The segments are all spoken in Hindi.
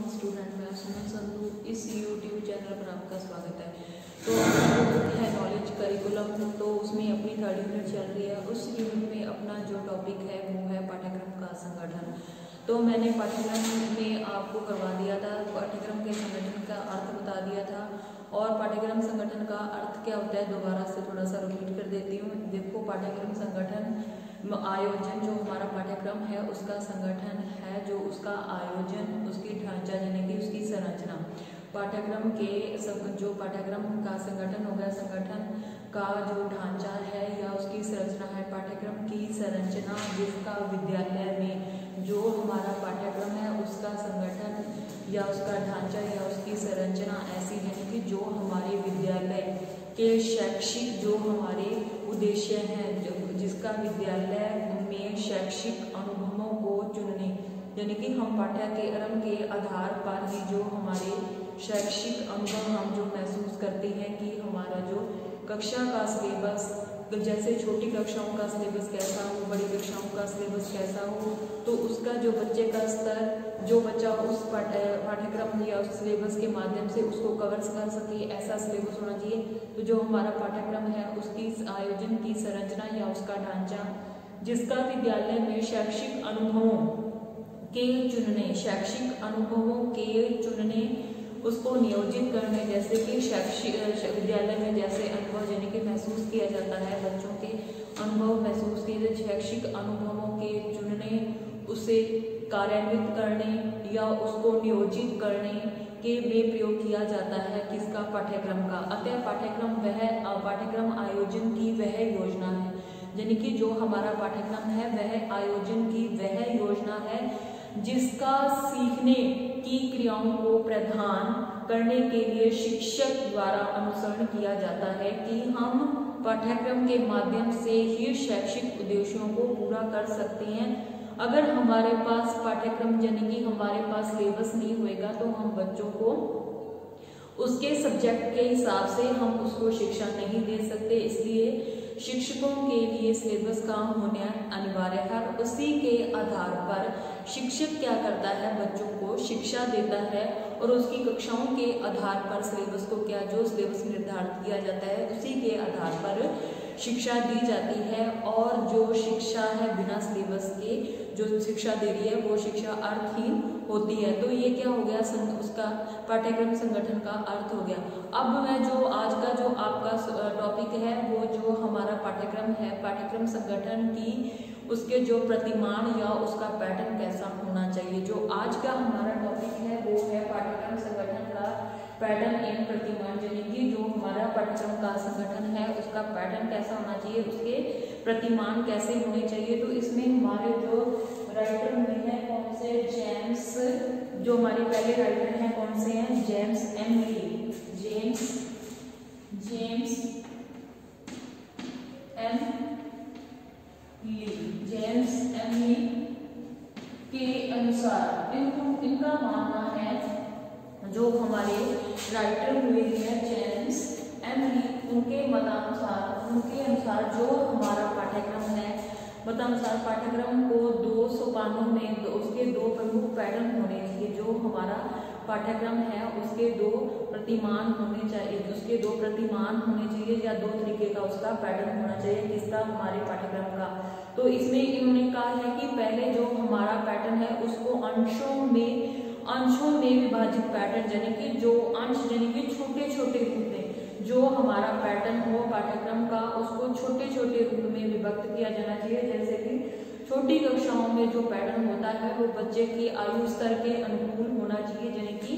मॉर्निंग स्टूडेंट, मैं सुमन संधू। इस यूट्यूब चैनल पर आपका स्वागत है। तो बुक है नॉलेज करिकुलम, तो उसमें अपनी 3rd यूनिट चल रही है। उस यूनिट में अपना जो टॉपिक है वो है पाठ्यक्रम का संगठन। तो मैंने पाठ्यक्रम में आपको करवा दिया था, पाठ्यक्रम के संगठन का अर्थ बता दिया था और पाठ्यक्रम संगठन का अर्थ क्या होता है दोबारा से थोड़ा सा रिपीट कर देती हूँ। देखो, पाठ्यक्रम संगठन आयोजन, जो हमारा पाठ्यक्रम है उसका संगठन है, जो उसका आयोजन, उसकी ढांचा यानी कि उसकी संरचना। पाठ्यक्रम के जो पाठ्यक्रम का संगठन होगा, संगठन का जो ढांचा है या उसकी संरचना है, पाठ्यक्रम की संरचना, जिसका विद्यालय में जो हमारा पाठ्यक्रम है उसका संगठन या उसका ढांचा या उसकी संरचना ऐसी है कि जो हमारे विद्यालय के शैक्षिक जो हमारे उद्देश्य हैं, जिसका विद्यालय में शैक्षिक अनुभवों को चुनने, यानी कि हम पाठ्यक्रम के आधार पर ही जो हमारे शैक्षिक अनुभव हम जो महसूस करते हैं कि हमारा जो कक्षा का सिलेबस, जैसे छोटी कक्षाओं का सिलेबस कैसा हो, बड़ी कक्षाओं का सिलेबस कैसा हो, तो उसका जो बच्चे का स्तर, जो बच्चा उस पाठ्यक्रम या उस सिलेबस के माध्यम से उसको कवर कर सके, ऐसा सिलेबस होना चाहिए। तो जो हमारा पाठ्यक्रम है उसकी आयोजन की संरचना या उसका ढांचा, जिसका विद्यालय में शैक्षिक अनुभवों के चुनने, शैक्षिक अनुभवों के चुनने, उसको नियोजित करने, जैसे कि शैक्षिक विद्यालय में जैसे अनुभव यानी कि महसूस किया जाता है, बच्चों के अनुभव महसूस किए जाते, शैक्षिक अनुभवों के चुनने, उसे कार्यान्वित करने या उसको नियोजित करने के में प्रयोग किया जाता है किसका, पाठ्यक्रम का। अतः पाठ्यक्रम आयोजन की वह योजना है, यानी कि जो हमारा पाठ्यक्रम है वह आयोजन की वह योजना है जिसका सीखने की क्रियाओं को प्रदान करने के लिए शिक्षक द्वारा अनुसरण किया जाता है कि हम पाठ्यक्रम के माध्यम से ही शैक्षिक उद्देश्यों को पूरा कर सकते हैं। अगर हमारे पास पाठ्यक्रम यानी कि हमारे पास सिलेबस नहीं होएगा तो हम बच्चों को उसके सब्जेक्ट के हिसाब से हम उसको शिक्षा नहीं दे सकते। इसलिए शिक्षकों के लिए सिलेबस का होना अनिवार्य है। उसी के आधार पर शिक्षक क्या करता है, बच्चों को शिक्षा देता है और उसकी कक्षाओं के आधार पर सिलेबस को जो सिलेबस निर्धारित किया जाता है उसी के आधार पर शिक्षा दी जाती है। और जो शिक्षा है बिना सिलेबस के जो शिक्षा दे रही है वो शिक्षा अर्थहीन होती है। तो ये क्या हो गया, उसका पाठ्यक्रम संगठन का अर्थ हो गया। अब मैं जो आज का जो आपका टॉपिक है वो जो हमारा पाठ्यक्रम है, पाठ्यक्रम संगठन की उसके जो प्रतिमान या उसका पैटर्न कैसा होना चाहिए। जो आज का हमारा टॉपिक है वो है पाठ्यक्रम संगठन का पैटर्न एवं प्रतिमान, यानी कि जो हमारा पाठ्यक्रम का संगठन है उसका पैटर्न कैसा होना चाहिए, उसके प्रतिमान कैसे होने चाहिए। तो इसमें हमारे जो राइटर हुए हैं कौन से, जेम्स, जो हमारे पहले राइटर हैं कौन से हैं, James M L E, James M L E के अनुसार इनका मानना है, जो हमारे राइटर हुए हैं जेम्स एम ली, उनके अनुसार जो हमारा पाठ्यक्रम है, मतानुसार पाठ्यक्रम को 2 सोपानों में उसके 2 प्रमुख पैटर्न होने चाहिए। जो हमारा पाठ्यक्रम है उसके 2 प्रतिमान होने चाहिए, या 2 तरीके का उसका पैटर्न होना चाहिए किसका, हमारे पाठ्यक्रम का। तो इसमें इन्होंने कहा है कि पहले जो हमारा पैटर्न है उसको अंशों में विभाजित पैटर्न, यानी कि जो अंश यानी कि छोटे छोटे रूप में जो हमारा पैटर्न हो पाठ्यक्रम का उसको छोटे छोटे रूप में विभक्त किया जाना चाहिए। जैसे कि छोटी कक्षाओं में जो पैटर्न होता है वो बच्चे की आयु स्तर के अनुकूल होना चाहिए, यानी कि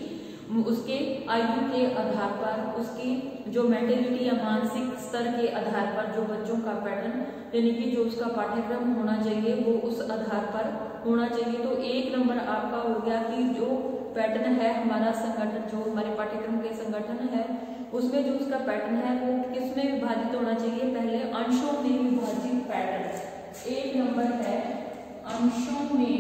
उसके आयु के आधार पर, उसकी जो मेंटेलिटी या मानसिक स्तर के आधार पर जो बच्चों का पैटर्न यानी कि जो उसका पाठ्यक्रम होना चाहिए वो उस आधार पर होना चाहिए। तो 1 नंबर आपका हो गया कि जो पैटर्न है हमारा संगठन, जो हमारे पाठ्यक्रम के संगठन है उसमें जो उसका पैटर्न है वो किसमें विभाजित होना चाहिए, पहले अंशों में विभाजित पैटर्न। 1 नंबर है अंशों में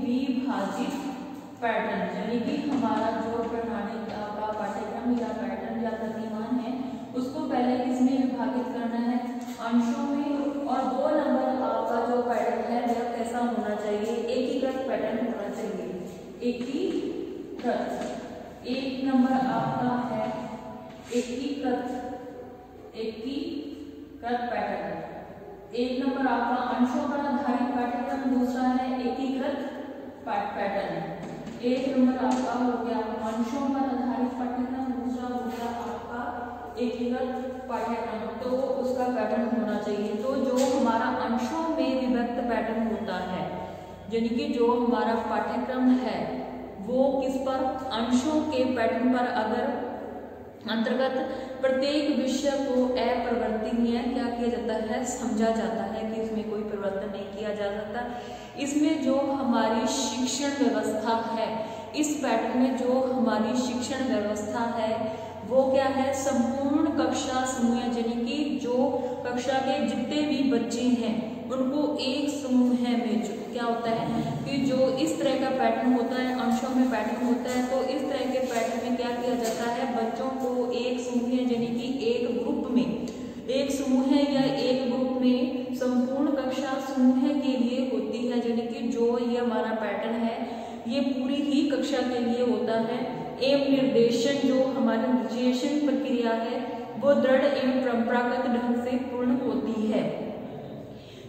विभाजित पैटर्न, यानी कि हमारा जो प्रणाली का पाठ्यक्रम या पैटर्न या प्रतिमान है उसको पहले किसमें विभाजित करना है, एकीकृत। एक नंबर आपका है एकीकृत पैटर्न। एक नंबर आपका अंशों पर आधारित पाठ्यक्रम, दूसरा है एकीकृत पैटर्न। एक नंबर आपका हो गया अंशों पर आधारित पाठ्यक्रम, दूसरा हो गया आपका एकीकृत पाठ्यक्रम। तो उसका पैटर्न होना चाहिए। तो जो हमारा अंशों में विभक्त पैटर्न होता है, यानी कि जो हमारा पाठ्यक्रम है वो किस पर, अंशों के पैटर्न पर अगर अंतर्गत प्रत्येक विषय को अपरिवर्तनीय क्या किया जाता है, समझा जाता है कि इसमें कोई परिवर्तन नहीं किया जा सकता। इसमें जो हमारी शिक्षण व्यवस्था है, इस पैटर्न में जो हमारी शिक्षण व्यवस्था है वो क्या है, संपूर्ण कक्षा समूह, यानी कि जो कक्षा के जितने भी बच्चे हैं उनको एक समूह में जो क्या होता है कि जो इस तरह का पैटर्न होता है, अंशों में पैटर्न होता है, तो इस तरह के पैटर्न में क्या किया जाता है, बच्चों को एक समूह यानी कि एक ग्रुप में, एक समूह या एक ग्रुप में संपूर्ण कक्षा समूह के लिए होती है, यानी कि जो ये हमारा पैटर्न है ये पूरी ही कक्षा के लिए होता है। एवं निर्देशन, जो हमारी निर्देशन प्रक्रिया है वो दृढ़ एवं परंपरागत ढंग से पूर्ण होती है।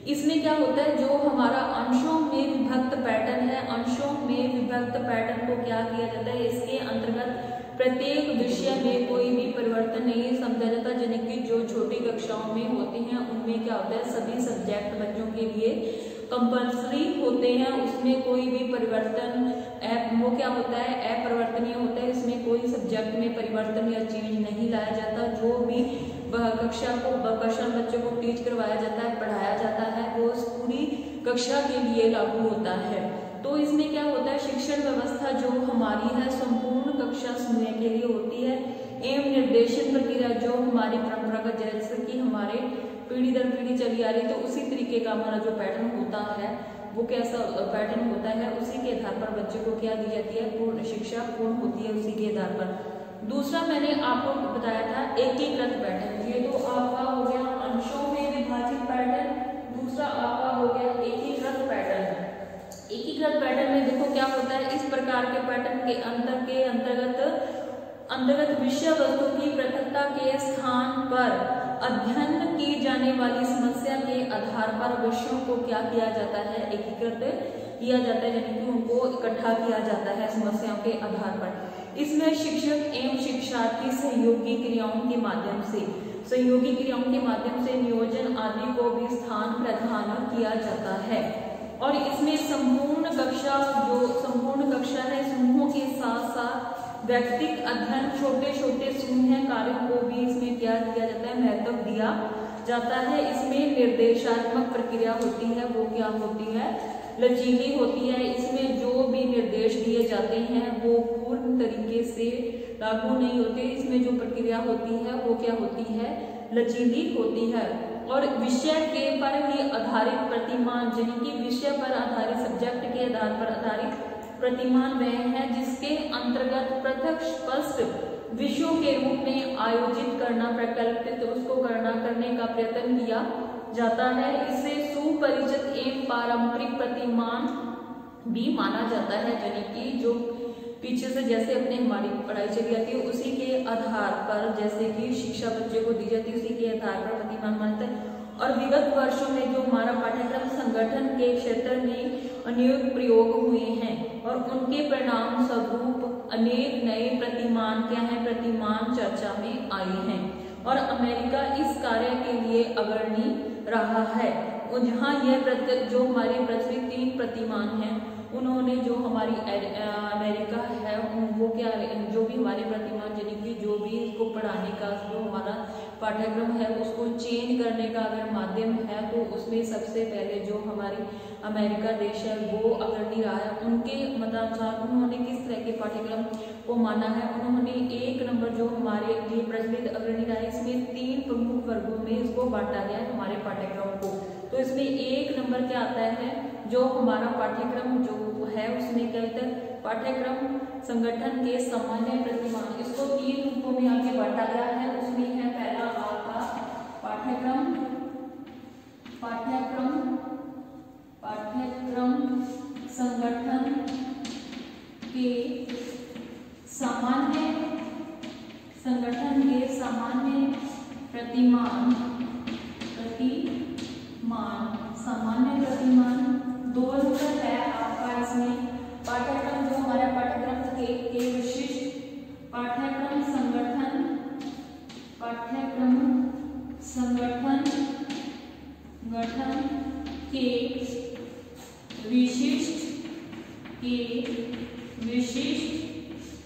इसमें क्या होता है, जो हमारा अंशों में विभक्त पैटर्न है, अंशों में विभक्त पैटर्न को क्या किया जाता है, इसके अंतर्गत प्रत्येक विषय में कोई भी परिवर्तन नहीं समझा जाता, यानी कि जो छोटी कक्षाओं में होते हैं उनमें क्या होता है, सभी सब्जेक्ट बच्चों के लिए कंपल्सरी होते हैं, उसमें कोई भी परिवर्तन वो क्या होता है, अपरिवर्तनीय होता है। इसमें कोई सब्जेक्ट में परिवर्तन या चेंज नहीं लाया जाता। जो भी कक्षा बच्चों को टीच करवाया जाता है, पढ़ाया जाता है, वो पूरी कक्षा के लिए लागू होता है। तो इसमें क्या होता है, शिक्षण व्यवस्था जो हमारी है संपूर्ण कक्षा समूह के लिए होती है। एवं निर्देशन प्रक्रिया जो हमारी परंपरागत, जैसे कि हमारे पीढ़ी दर पीढ़ी चली आ रही, तो उसी तरीके का हमारा जो पैटर्न होता है वो कैसा पैटर्न होता है, उसी के आधार पर बच्चे को क्या दी जाती है, पूर्ण शिक्षा पूर्ण होती है उसी के आधार पर। दूसरा मैंने आपको बताया था एकीकृत पैटर्न। ये तो आपका हो गया अंशों में विभाजित पैटर्न, दूसरा आपका हो गया एकीकृत पैटर्न। एकीकृत पैटर्न में देखो क्या होता है, इस प्रकार के पैटर्न के अंतर्गत विषय वस्तु की पृथकता के स्थान पर अध्ययन की जाने वाली समस्या के आधार पर विषयों को क्या किया जाता है, एकीकृत किया जाता है, यानी कि उनको इकट्ठा किया जाता है समस्याओं के आधार पर। इसमें शिक्षक एवं शिक्षार्थी सहयोगी क्रियाओं के माध्यम से नियोजन आदि को भी स्थान प्रदान किया जाता है। और इसमें संपूर्ण कक्षा है समूहों के साथ साथ व्यक्तिगत अध्ययन, छोटे छोटे समूह कार्यों को भी इसमें क्या दिया जाता है, महत्व दिया जाता है। इसमें निर्देशात्मक प्रक्रिया होती है, वो क्या होती है, लचीली होती है। इसमें जो भी निर्देश दिए जाते हैं वो पूर्ण तरीके से लागू नहीं होते। इसमें जो प्रक्रिया होती है वो क्या होती है, लचीली होती है। और विषय के पर ही आधारित प्रतिमान, यानी कि विषय पर आधारित, सब्जेक्ट के आधार पर आधारित प्रतिमान वह है जिसके अंतर्गत पृथक स्पष्ट विषयों के रूप में आयोजित करना, प्रकल्पित उसको करने का प्रयत्न किया जाता है। इसे सुपरिचित एवं पारंपरिक प्रतिमान भी माना जाता है, यानी कि जो पीछे से जैसे अपने हमारी पढ़ाई चली जाती है उसी के आधार पर, जैसे कि शिक्षा बच्चे को दी जाती है उसी के आधार पर प्रतिमान मानते हैं। और विगत वर्षों में जो हमारा पाठ्यक्रम संगठन के क्षेत्र में अनेक प्रयोग हुए हैं और उनके परिणाम स्वरूप अनेक नए प्रतिमान क्या है, प्रतिमान चर्चा में आए हैं। और अमेरिका इस कार्य के लिए अग्रणी रहा है। जहाँ यह जो हमारे प्रचलित 3 प्रतिमान हैं, उन्होंने जो हमारी अमेरिका है वो क्या, जो भी हमारे प्रतिमान, यानी कि जो भी इसको पढ़ाने का जो हमारा पाठ्यक्रम है उसको चेंज करने का अगर माध्यम है तो उसमें सबसे पहले जो हमारी अमेरिका देश है वो अग्रणी रहा है। उनके मतानुसार उन्होंने किस तरह के पाठ्यक्रम को माना है, उन्होंने 1 नंबर जो हमारे लिए प्रचलित अग्रणी रहा है, इसमें 3 प्रमुख वर्गों में इसको बांटा गया है हमारे पाठ्यक्रम को। तो इसमें 1 नंबर क्या आता है, जो हमारा पाठ्यक्रम जो है उसमें क्या होता है, पाठ्यक्रम संगठन के सामान्य प्रतिमान, इसको 3 रूपों में आगे बांटा गया है। उसमें है पहला आपका पाठ्यक्रम संगठन संगठन के सामान्य प्रतिमान सामान्य प्रतिमान 2 नंबर है आपका इसमें पाठ्यक्रम, जो हमारा पाठ्यक्रम के विशिष्ट पाठ्यक्रम संगठन के विशिष्ट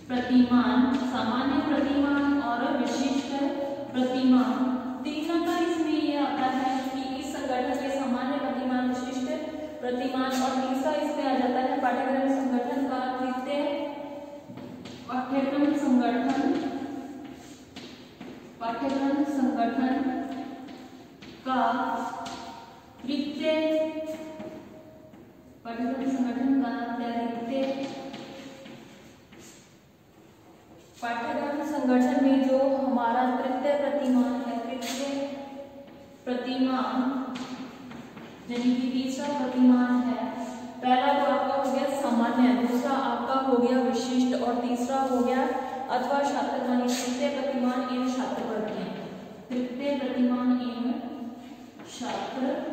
प्रतिमान, सामान्य प्रतिमान और विशिष्ट प्रतिमान, 3 नंबर इसमें ये आता है कि इस संगठन के सामान्य प्रतिमान, विशिष्ट प्रतिमान, और तीसरा इसमें आ जाता है पाठ्यक्रम संगठन का तृतीय पाठ्यक्रम संगठन का पाठ्यक्रम संगठन में जो हमारा तृतीय प्रतिमान है, तृतीय प्रतिमान यानी कि तीसरा प्रतिमान है। पहला तो आपका हो गया सामान्य, दूसरा आपका हो गया विशिष्ट और तीसरा हो गया अथवा छात्रवृत्ति। तृतीय प्रतिमान एवं छात्रवृत्तियां, तृतीय प्रतिमान एवं छात्रवृत्तियां,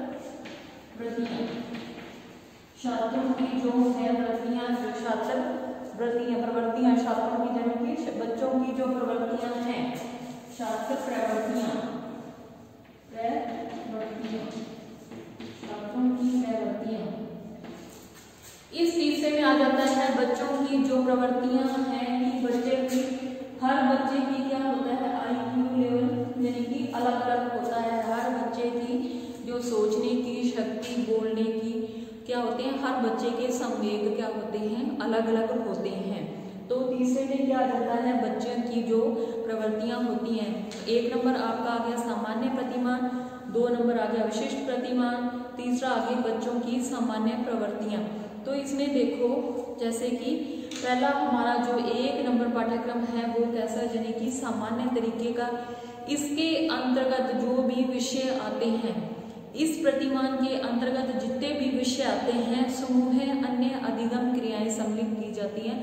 छात्रों की जो है वृत्तियां, जो छात्रवृत्तियां प्रवृत्तियां, छात्रों की जन्म की बच्चों की जो प्रवृत्तियां हैं, छात्र प्रवृत्तियां, छात्रों की प्रवृत्तियां। इस तीसरे में आ जाता है बच्चों की जो प्रवृत्तियां हैं कि बच्चे की, हर बच्चे की क्या होता है IQ लेवल यानी कि अलग अलग होता है। हर बच्चे की जो सोचने की शक्ति, बोलने की क्या होते हैं, हर बच्चे के संवेग क्या होते हैं, अलग अलग होते हैं। तो तीसरे में क्या आ जाता है बच्चों की जो प्रवृत्तियां होती हैं। 1 नंबर आपका आ गया सामान्य प्रतिमान, 2 नंबर आ गया विशिष्ट प्रतिमान, तीसरा आ गया बच्चों की सामान्य प्रवृत्तियां। तो इसमें देखो जैसे कि पहला हमारा जो 1 नंबर पाठ्यक्रम है वो कैसा, यानी कि सामान्य तरीके का। इसके अंतर्गत जो भी विषय आते हैं, इस प्रतिमान के अंतर्गत जितने भी विषय आते हैं, समूह अन्य अधिगम क्रियाएं सम्मिलित की जाती हैं।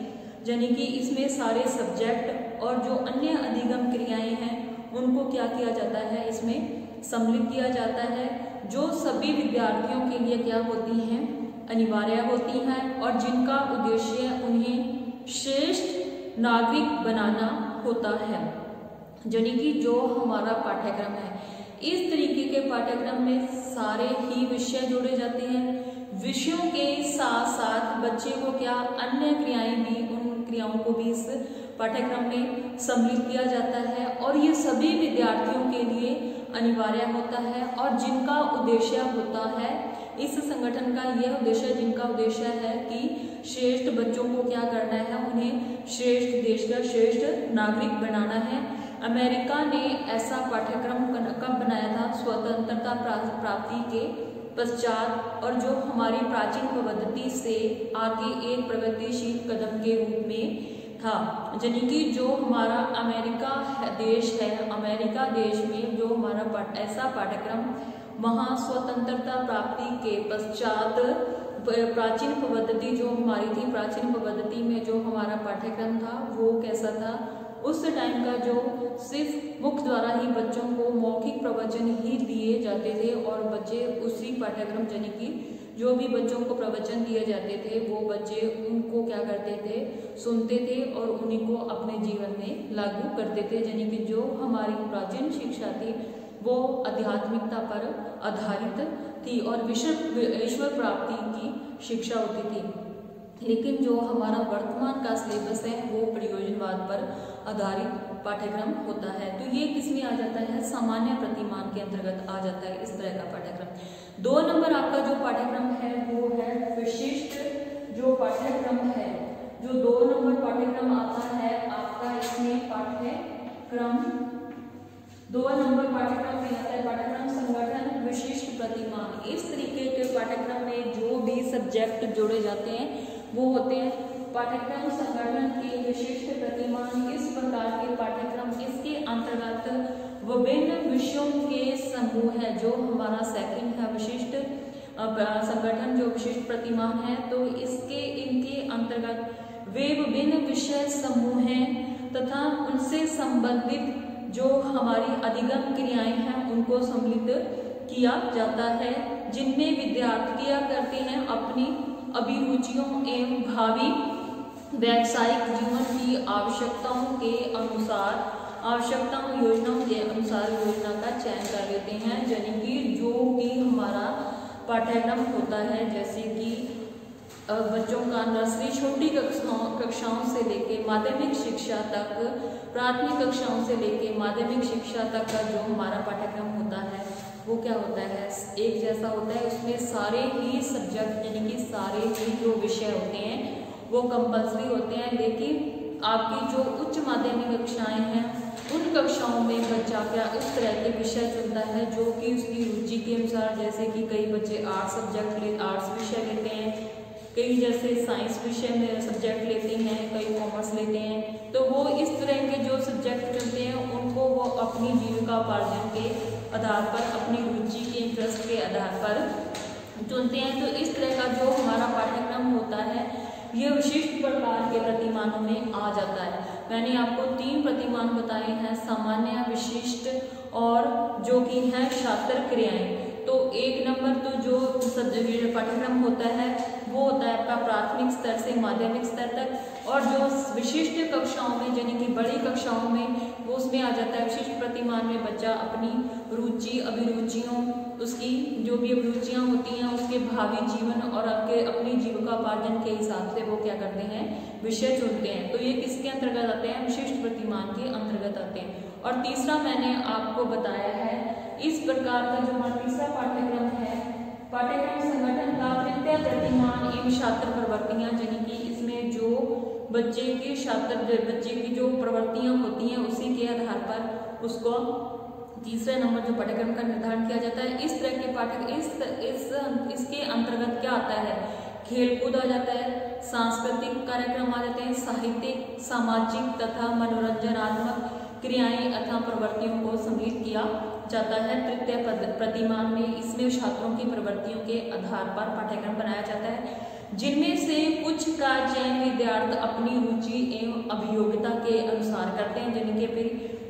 यानी कि इसमें सारे सब्जेक्ट और जो अन्य अधिगम क्रियाएं हैं उनको क्या किया जाता है, इसमें सम्मिलित किया जाता है, जो सभी विद्यार्थियों के लिए क्या होती हैं, अनिवार्य होती हैं और जिनका उद्देश्य उन्हें श्रेष्ठ नागरिक बनाना होता है। यानी कि जो हमारा पाठ्यक्रम है, इस तरीके के पाठ्यक्रम में सारे ही विषय जोड़े जाते हैं। विषयों के साथ साथ बच्चे को क्या अन्य क्रियाएं भी, उन क्रियाओं को भी इस पाठ्यक्रम में सम्मिलित किया जाता है और ये सभी विद्यार्थियों के लिए अनिवार्य होता है और जिनका उद्देश्य होता है, इस संगठन का यह उद्देश्य, जिनका उद्देश्य है कि श्रेष्ठ बच्चों को क्या करना है, उन्हें श्रेष्ठ देश का श्रेष्ठ नागरिक बनाना है। अमेरिका ने ऐसा पाठ्यक्रम कब बनाया था, स्वतंत्रता प्राप्ति के पश्चात, और जो हमारी प्राचीन पद्धति से आगे एक प्रगतिशील कदम के रूप में था। यानी कि जो हमारा अमेरिका देश है, अमेरिका देश में जो हमारा ऐसा पाठ्यक्रम वहाँ स्वतंत्रता प्राप्ति के पश्चात प्राचीन पद्धति जो हमारी थी, प्राचीन पद्धति में जो हमारा पाठ्यक्रम था वो कैसा था, उस टाइम का जो सिर्फ मुख द्वारा ही बच्चों को मौखिक प्रवचन ही दिए जाते थे और बच्चे उसी पाठ्यक्रम, यानी कि जो भी बच्चों को प्रवचन दिए जाते थे वो बच्चे उनको क्या करते थे, सुनते थे और उन्हीं को अपने जीवन में लागू करते थे। यानी कि जो हमारी प्राचीन शिक्षा थी वो आध्यात्मिकता पर आधारित थी और ईश्वर प्राप्ति की शिक्षा होती थी। लेकिन जो हमारा वर्तमान का सिलेबस है वो प्रयोजनवाद पर आधारित पाठ्यक्रम होता है। तो ये किसमें आ जाता है, सामान्य प्रतिमान के अंतर्गत आ जाता है इस तरह का पाठ्यक्रम। 2 नंबर आपका जो पाठ्यक्रम है वो है विशिष्ट जो पाठ्यक्रम है। जो 2 नंबर पाठ्यक्रम आता है आपका, इसमें पाठ्यक्रम 2 नंबर पाठ्यक्रम में आता है पाठ्यक्रम संगठन विशिष्ट प्रतिमान। इस तरीके के पाठ्यक्रम में जो भी सब्जेक्ट जोड़े जाते हैं वो होते हैं पाठ्यक्रम संगठन के विशिष्ट प्रतिमान। इस प्रकार के पाठ्यक्रम, इसके अंतर्गत विभिन्न विषयों के समूह है। जो हमारा सेकंड है विशिष्ट संगठन जो विशिष्ट प्रतिमान है, तो इनके अंतर्गत वे विभिन्न विषय समूह हैं तथा उनसे संबंधित जो हमारी अधिगम क्रियाएं हैं उनको सम्मिलित किया जाता है, जिनमें विद्यार्थी क्या करते हैं, अपनी अभिरुचियों एवं भावी व्यावसायिक जीवन की आवश्यकताओं योजनाओं के अनुसार योजना का चयन कर लेते हैं। यानी कि जो कि हमारा पाठ्यक्रम होता है, जैसे कि बच्चों का नर्सरी छोटी कक्षाओं से लेके माध्यमिक शिक्षा तक, प्राथमिक कक्षाओं से लेके माध्यमिक शिक्षा तक का जो हमारा पाठ्यक्रम होता है वो क्या होता है, एक जैसा होता है। उसमें सारे ही सब्जेक्ट यानी कि सारे ही जो विषय होते हैं वो कंपल्सरी होते हैं। लेकिन आपकी जो उच्च माध्यमिक कक्षाएं हैं उन कक्षाओं में बच्चा क्या उस तरह के विषय चुनता है जो कि उसकी रुचि के अनुसार, जैसे कि कई बच्चे आर्ट्स विषय लेते हैं, कई जैसे साइंस विषय में सब्जेक्ट लेते हैं, कई कॉमर्स लेते हैं। तो वो इस तरह के जो सब्जेक्ट चुनते हैं उनको वो अपनी जीविकोपार्जन के आधार पर, अपनी रुचि के इंटरेस्ट के आधार पर चुनते हैं। तो इस तरह का जो हमारा पाठ्यक्रम होता है ये विशिष्ट प्रकार के प्रतिमानों में आ जाता है। मैंने आपको 3 प्रतिमान बताए हैं, सामान्य, विशिष्ट और जो कि है छात्र क्रियाएं। तो 1 नंबर तो जो पाठ्यक्रम होता है वो होता है आपका प्राथमिक स्तर से माध्यमिक स्तर तक, और जो विशिष्ट कक्षाओं में यानी कि बड़ी कक्षाओं में वो उसमें आ जाता है। विशिष्ट प्रतिमान में बच्चा अपनी रुचि अभिरुचियों, उसकी जो भी अभिरुचियां होती हैं उसके भावी जीवन और अपनी जीविकोपार्जन के हिसाब से वो क्या करते हैं, विषय चुनते हैं। तो ये किसके अंतर्गत आते हैं, विशिष्ट प्रतिमान के अंतर्गत आते हैं। और तीसरा मैंने आपको बताया है इस प्रकार का जो हमारा तीसरा पाठ्यक्रम है, पाठ्यक्रम संगठन का तृतीय प्रतिमान एवं छात्र प्रवृत्तियां, यानी कि इसमें जो बच्चे की जो प्रवृत्तियां होती हैं उसी के आधार पर उसको तीसरे नंबर जो पाठ्यक्रम का निर्धारण किया जाता है। इस तरह के पाठ्यक्रम इसके अंतर्गत क्या आता है, खेलकूद आ जाता है, सांस्कृतिक कार्यक्रम आ जाते हैं, साहित्यिक, सामाजिक तथा मनोरंजनात्मक क्रियाएं अथवा प्रवृत्तियों को सम्मिलित किया जाता है। तृतीय प्रतिमान में इसमें छात्रों की प्रवृत्तियों के आधार पर पाठ्यक्रम बनाया जाता है, जिनमें से कुछ का चयन विद्यार्थी अपनी रुचि एवं अभियोग्यता के अनुसार करते हैं, जिनके फिर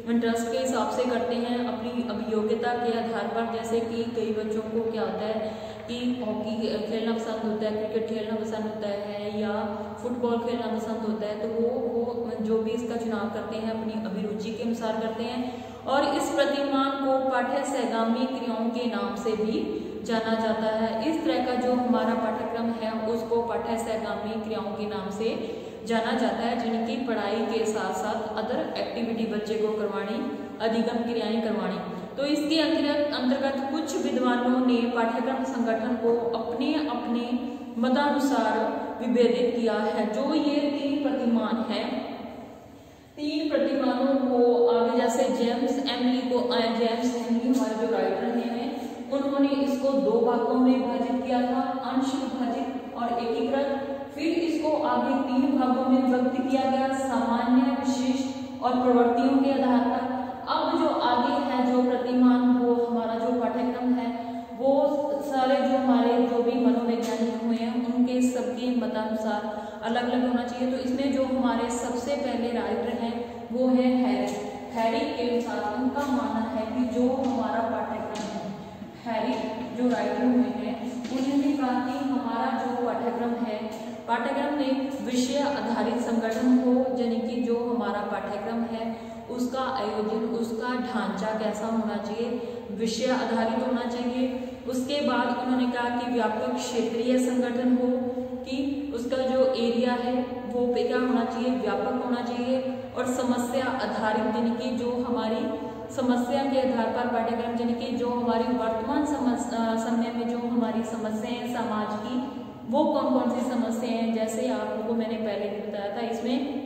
इंटरेस्ट के हिसाब से करते हैं अपनी अभियोग्यता के आधार पर। जैसे कि कई बच्चों को क्या होता है कि हॉकी खेलना पसंद होता है, क्रिकेट खेलना पसंद होता है या फुटबॉल खेलना पसंद होता है, तो वो जो भी इसका चुनाव करते हैं अपनी अभिरुचि के अनुसार करते हैं। और इस प्रतिमान को पाठ्य सहगामी क्रियाओं के नाम से भी जाना जाता है। इस तरह का जो हमारा पाठ्यक्रम है उसको पाठ्य सहगामी क्रियाओं के नाम से जाना जाता है, जिनकी पढ़ाई के साथ साथ अदर एक्टिविटी बच्चे को करवानी, अधिगम क्रियाएं करवानी। तो इसके अंतर्गत कुछ विद्वानों ने पाठ्यक्रम संगठन को अपने अपने मतानुसार विभेदित किया है। जो ये 3 प्रतिमान है, 3 प्रतिमानों को आगे जैसे जेम्स एमली हमारे जो राइटर हैं उन्होंने इसको 2 भागों में विभाजित किया था, अंश विभाजित और एकीकृत। फिर इसको आगे 3 भागों में विभक्त किया गया, सामान्य, विशिष्ट और प्रवृत्तियों के आधार पर। अब जो आगे है जो प्रतिमान, वो हमारा जो पाठ्यक्रम है वो सारे जो हमारे जो भी मनोवैज्ञानिक हुए हैं उनके सबके मतानुसार अलग अलग होना चाहिए। तो इसमें जो हमारे सबसे पहले राइटर हैं वो है हैरी के अनुसार उनका मानना है कि जो हमारा पाठ्यक्रम है, हैरी जो राइटर हुए हैं उन्होंने कहा कि हमारा जो पाठ्यक्रम में विषय आधारित संगठन को, यानी कि जो हमारा पाठ्यक्रम है उसका आयोजन, उसका ढांचा कैसा होना चाहिए, विषय आधारित होना चाहिए। उसके बाद उन्होंने कहा कि व्यापक क्षेत्रीय संगठन हो, कि उसका जो एरिया है वो पे क्या होना चाहिए, व्यापक होना चाहिए। और समस्या आधारित, यानी कि जो हमारी समस्या के आधार पर पाठ्यक्रम, यानी कि जो हमारी वर्तमान समय में जो हमारी समस्याएं हैं समाज की, वो कौन कौन सी समस्याएं हैं। जैसे आप लोगों को मैंने पहले भी बताया था, इसमें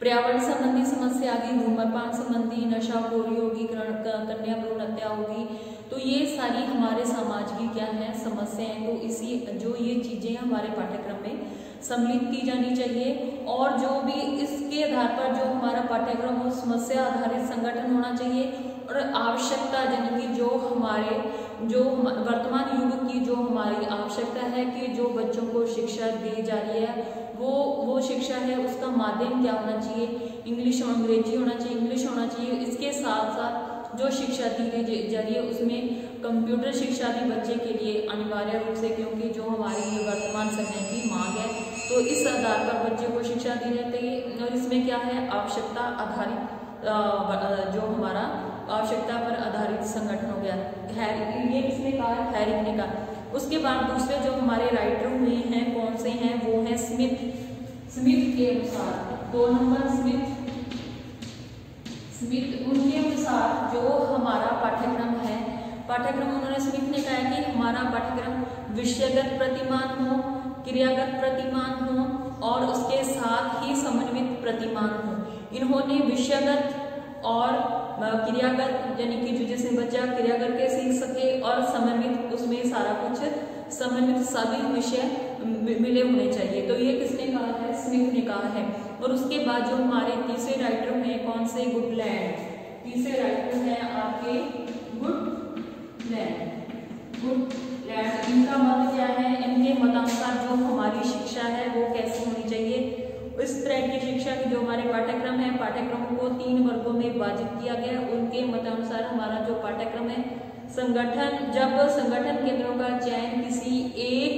पर्यावरण संबंधी समस्या आ गई, धूम्रपान संबंधी, नशाखोरी होगी, कन्या भ्रूण हत्या होगी। तो ये सारी हमारे समाज की क्या है समस्याएं। तो इसी जो ये चीजें हमारे पाठ्यक्रम में सम्मिलित की जानी चाहिए। और जो भी इसके आधार पर जो हमारा पाठ्यक्रम हो समस्या आधारित संगठन होना चाहिए। और आवश्यकता, यानी कि जो हमारे जो वर्तमान युग की जो हमारी आवश्यकता है कि जो बच्चों को शिक्षा दी जा रही है वो शिक्षा है, उसका माध्यम क्या होना चाहिए, इंग्लिश और अंग्रेजी होना चाहिए, इंग्लिश होना चाहिए। इसके साथ साथ जो शिक्षा दी जा रही है उसमें कंप्यूटर शिक्षा भी बच्चे के लिए अनिवार्य रूप से, क्योंकि जो हमारी वर्तमान समय की मांग है, तो इस आधार पर बच्चे को शिक्षा दी जाती है। और इसमें क्या है, आवश्यकता आधारित जो हमारा आवश्यकता पर आधारित संगठन हो गया है, ये किसने कहा है, हैरिक ने कहा। उसके बाद दूसरे जो हमारे राइटर हुए हैं कौन से हैं, वो है स्मिथ के अनुसार 2 नंबर स्मिथ उनके अनुसार जो हमारा पाठ्यक्रम है, पाठ्यक्रम उन्होंने स्मिथ ने कहा कि हमारा पाठ्यक्रम विषयगत प्रतिमान हो, क्रियागत प्रतिमान हो और उसके साथ ही समन्वित प्रतिमान हो। इन्होंने विषयगत और क्रियागत यानी कि जैसे बच्चा क्रिया करके सीख सके और समन्वित, उसमें सारा कुछ समन्वित सभी विषय मिले होने चाहिए। तो ये किसने कहा है, स्मिथ ने कहा है। और उसके बाद जो हमारे तीसरे राइटर हैं कौन से, गुडलैंड। तीसरे राइटर हैं आपके गुडलैंड। इनका मत क्या है, इनके मतानुसार जो हमारी शिक्षा है वो कैसी होनी चाहिए, इस तरह की शिक्षा की जो हमारे पाठ्यक्रम है, पाठ्यक्रमों को 3 वर्गों में विभाजित किया गया। उनके मतानुसार हमारा जो पाठ्यक्रम है, जब संगठन केंद्रों का चयन किसी एक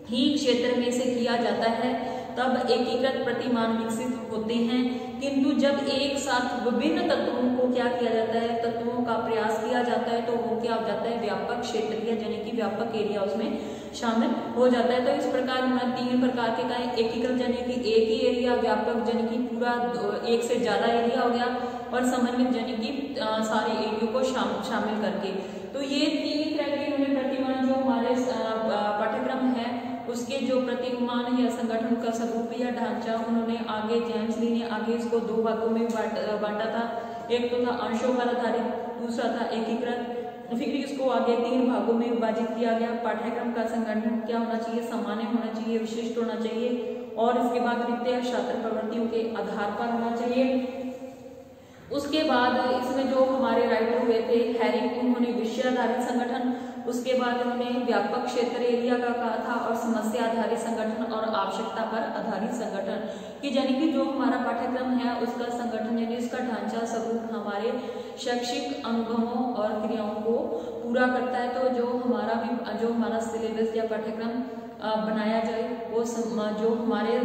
ही क्षेत्र में से किया जाता है तब एकीकृत प्रतिमान विकसित होते हैं, किंतु जब एक साथ विभिन्न तत्वों को क्या किया जाता है, तत्वों का प्रयास किया जाता है, तो वो क्या हो जाता है, व्यापक क्षेत्रीय यानी कि व्यापक एरिया उसमें शामिल हो जाता है। तो इस प्रकार हमारे 3 प्रकार के का एकीकृत यानी कि एक ही एरिया, व्यापक यानी कि पूरा एक से ज्यादा एरिया हो गया, और समन्वित यानी कि सारे एरिया को शामिल करके। तो ये 3 तरह के उन्होंने प्रतिमान जो हमारे पाठ्यक्रम है उसके जो प्रतिमान या संगठन का स्वरूप या ढांचा, उन्होंने आगे जेम्स ली ने आगे इसको 2 भागों में बांटा था। एक तो था अंशों पर आधारित, दूसरा था एकीकृत, फिर इसको आगे 3 भागों में विभाजित किया गया। पाठ्यक्रम का संगठन क्या होना चाहिए, सामान्य होना चाहिए, विशिष्ट होना चाहिए, और इसके बाद द्वितीय छात्र प्रवृत्तियों के आधार पर होना चाहिए। उसके बाद इसमें जो हमारे राइटर हुए थे हैरिक, उन्होंने विषय आधारित संगठन, उसके बाद उन्होंने व्यापक क्षेत्र एरिया का कहा था, और समस्या आधारित संगठन और आवश्यकता पर आधारित संगठन कि यानी कि जो हमारा पाठ्यक्रम है उसका संगठन यानी उसका ढांचा स्वरूप हमारे शैक्षिक अनुभवों और क्रियाओं को पूरा करता है। तो जो हमारा सिलेबस या पाठ्यक्रम बनाया जाए वो जो हमारे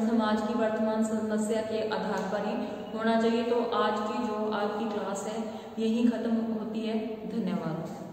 समाज की वर्तमान समस्या के आधार पर ही होना चाहिए। तो आज की क्लास है यही खत्म होती है। धन्यवाद।